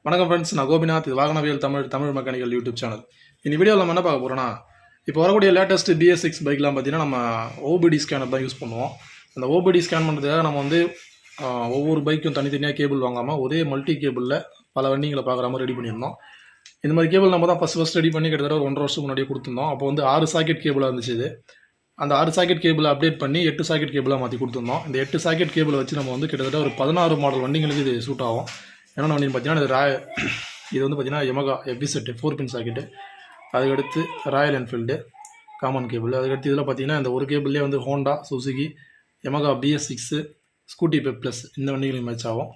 வணக்கம் ஃப்ரெண்ட்ஸ், நான் கோபிநாத். இது வாகனவியல் தமிழ் மெக்கானிக்கல் யூடியூப் சேனல். இந்த வீடியோவில் நம்ம என்ன பார்க்க போகிறோன்னா, இப்போ வரக்கூடிய லேட்டஸ்ட் BS6 பைக்லாம் பார்த்தீங்கன்னா நம்ம OBD ஸ்கேனர் தான் யூஸ் பண்ணுவோம். அந்த OBD ஸ்கேன் பண்ணுறதுக்காக நம்ம வந்து ஒவ்வொரு பைக்கும் தனித்தனியாக கேபிள் வாங்காமல் ஒரே மல்டி கேபிளில் பல வண்டிங்களை பார்க்குற மாதிரி ரெடி பண்ணியிருந்தோம். இந்த மாதிரி கேபிள் நம்ம தான் ஃபஸ்ட் ரெடி பண்ணி கிட்டத்தட்ட ஒரு 1.5 வருஷம் முன்னாடியே கொடுத்துருந்தோம். அப்போ வந்து 6 சாக்கெட் கேபிளாக இருந்துச்சு. இது அந்த 6 சாக்கெட் கேபிளை அப்டேட் பண்ணி 8 சாக்கெட் கேபிளாக மாற்றி கொடுத்துருந்தோம். இந்த 8 சாக்கெட் கேபிளை வச்சு நம்ம வந்து கிட்டத்தட்ட ஒரு 16 மாடல் வண்டிங்களுக்கு இது சூட் ஆகும். என்னென்ன வண்டின்னு பார்த்தீங்கன்னா, இது வந்து பார்த்தீங்கன்னா யமகா VAGANAVIYal 4 பின் சாக்கெட்டு, அதுக்கடுத்து ராயல் என்ஃபீல்டு காமன் கேபிள், அதுக்கடுத்து இதில் பார்த்தீங்கன்னா இந்த ஒரு கேபிள்லேயே வந்து Honda, Suzuki, Yamaha BS6, Scooty pep plus இந்த வண்டிகளையும் மேட்ச் ஆகும்.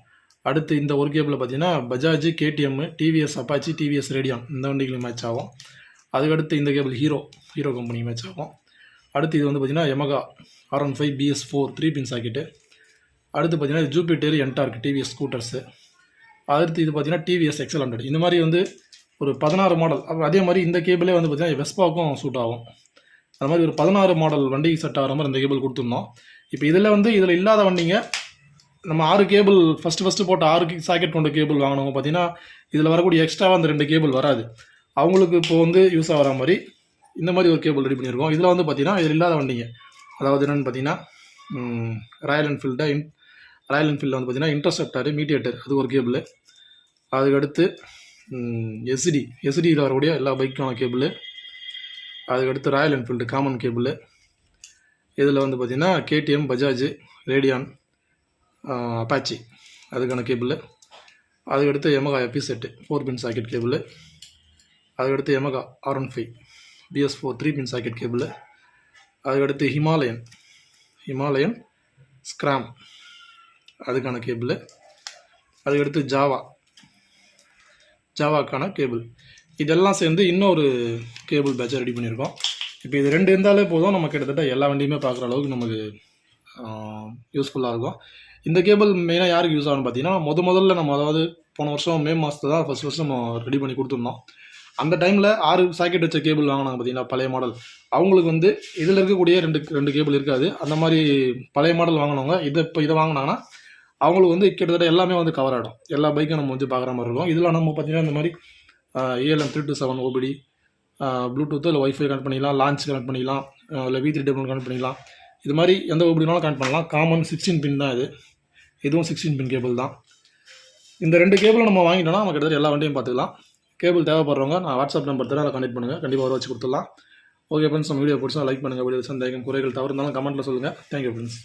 அடுத்து இந்த ஒரு கேபிளில் பார்த்தீங்கன்னா Bajaj, KTM, TVS Apache, TVS Radeon இந்த வண்டிகளையும் மேட்ச் ஆகும். அதுக்கடுத்து இந்த கேபிள் ஹீரோ கம்பெனி மேட்ச் ஆகும். அடுத்து இது வந்து பார்த்தீங்கன்னா யமகா R15 BS4 3 பின் சாக்கெட்டு. அடுத்து பார்த்தீங்கன்னா ஜூபிட்டர் என்டார்க் TVS ஸ்கூட்டர்ஸு. அடுத்து இது பார்த்தீங்கன்னா TVS XL100. இந்த மாதிரி வந்து ஒரு 16 மாடல். அதே மாதிரி இந்த கேபிளே வந்து பார்த்தீங்கன்னா வெஸ்பாவுக்கும் சூட் ஆகும். அது மாதிரி ஒரு 16 மாடல் வண்டிக்கு செட் ஆகிற மாதிரி இந்த கேபிள் கொடுத்துருந்தோம். இப்போ இதில் இல்லாத வண்டிங்க நம்ம 6 கேபிள் ஃபஸ்ட்டு போட்ட 6 சாக்கெட் கொண்ட கேபிள் வாங்கினவங்க பார்த்தீங்கன்னா இதில் வரக்கூடிய எக்ஸ்ட்ராவாக அந்த 2 கேபிள் வராது. அவங்களுக்கு இப்போ வந்து யூஸ் ஆகிற மாதிரி இந்த மாதிரி ஒரு கேபிள் ரெடி பண்ணியிருக்கோம். இதில் வந்து பார்த்தீங்கன்னா இதில் இல்லாத வண்டிங்க, அதாவது என்னென்னு பார்த்தீங்கன்னா ராயல் என்ஃபீல்டில் வந்து பார்த்தீங்கன்னா இன்டர்செப்டர், மீடியேட்டர் அது ஒரு கேபிள். அதுக்கடுத்து எஸ்டியில் வரக்கூடிய எல்லா பைக்கான கேபிள். அதுக்கடுத்து ராயல் என்ஃபீல்டு காமன் கேபிள். இதில் வந்து பார்த்திங்கன்னா KTM, பஜாஜ், ரேடியான், அப்பாச்சி அதுக்கான கேபிள். அதுக்கடுத்து Yamaha FZ 4 pin socket cable. அதுக்கடுத்து Yamaha R15 BS4 3 pin socket cable. அதுக்கடுத்து ஹிமாலயன் ஸ்கிராம் அதுக்கான கேபிள். அதுக்கடுத்து ஜாவாக்கான கேபிள். இதெல்லாம் சேர்ந்து இன்னொரு கேபிள் பேட்சை ரெடி பண்ணியிருக்கோம். இப்போ இது 2 இருந்தாலே போதும், நம்ம கிட்டத்தட்ட எல்லா வண்டியுமே பார்க்குற அளவுக்கு நமக்கு யூஸ்ஃபுல்லாக இருக்கும். இந்த கேபிள் மெயினாக யாருக்கு யூஸ் ஆகும்னு பார்த்தீங்கன்னா, முதல்ல நம்ம அதாவது போன வருஷம் மே மாதத்தை தான் ஃபஸ்ட் நம்ம ரெடி பண்ணி கொடுத்துருந்தோம். அந்த டைமில் 6 சாக்கெட் வச்ச கேபிள் வாங்கினாங்க பார்த்தீங்கன்னா, பழைய மாடல். அவங்களுக்கு வந்து இதில் இருக்கக்கூடிய ரெண்டு கேபிள் இருக்காது. அந்த மாதிரி பழைய மாடல் வாங்கினவங்க இதை வாங்கினாங்கன்னா அவங்களுக்கு வந்து கிட்டத்தட்ட எல்லாமே வந்து கவர் ஆகிடும். எல்லா பைக்கும் நம்ம வந்து பார்க்குற மாதிரி இருக்கும். இதில் நம்ம பார்த்தீங்கன்னா இந்த மாதிரி ALM 327 OBD, ப்ளூடூத் இல்லை வைஃபை கனெக்ட் பண்ணிக்கலாம், லான்ச் கனெக்ட் பண்ணிக்கலாம், இல்லை V3W கனெக்ட் பண்ணிக்கலாம். இது மாதிரி எந்த OBDனாலும் கனெக்ட் பண்ணலாம். காமன் 16 பின் தான் இதுவும் 16 பின் கேபிள் தான். இந்த 2 கேபிளும் நம்ம வாங்கிட்டோம்னா நம்ம கிட்டத்தட்ட எல்லா வண்டியும் பார்த்துக்கலாம். கேபிள் தேவைப்படுறவங்க நான் வாட்ஸ்அப் நம்பர் தரேன், அதை கனெக்ட் பண்ணுங்கள். கண்டிப்பாக வர வச்சு கொடுத்துடலாம். ஓகே ஃப்ரெண்ட்ஸ், நம்ம வீடியோ பிடிச்சா லைக் பண்ணுங்கள். வீடியோ சந்தேகம் குறைகள் தவறு இருந்தாலும் கமெண்ட்டில் சொல்லுங்கள். Thank you friends.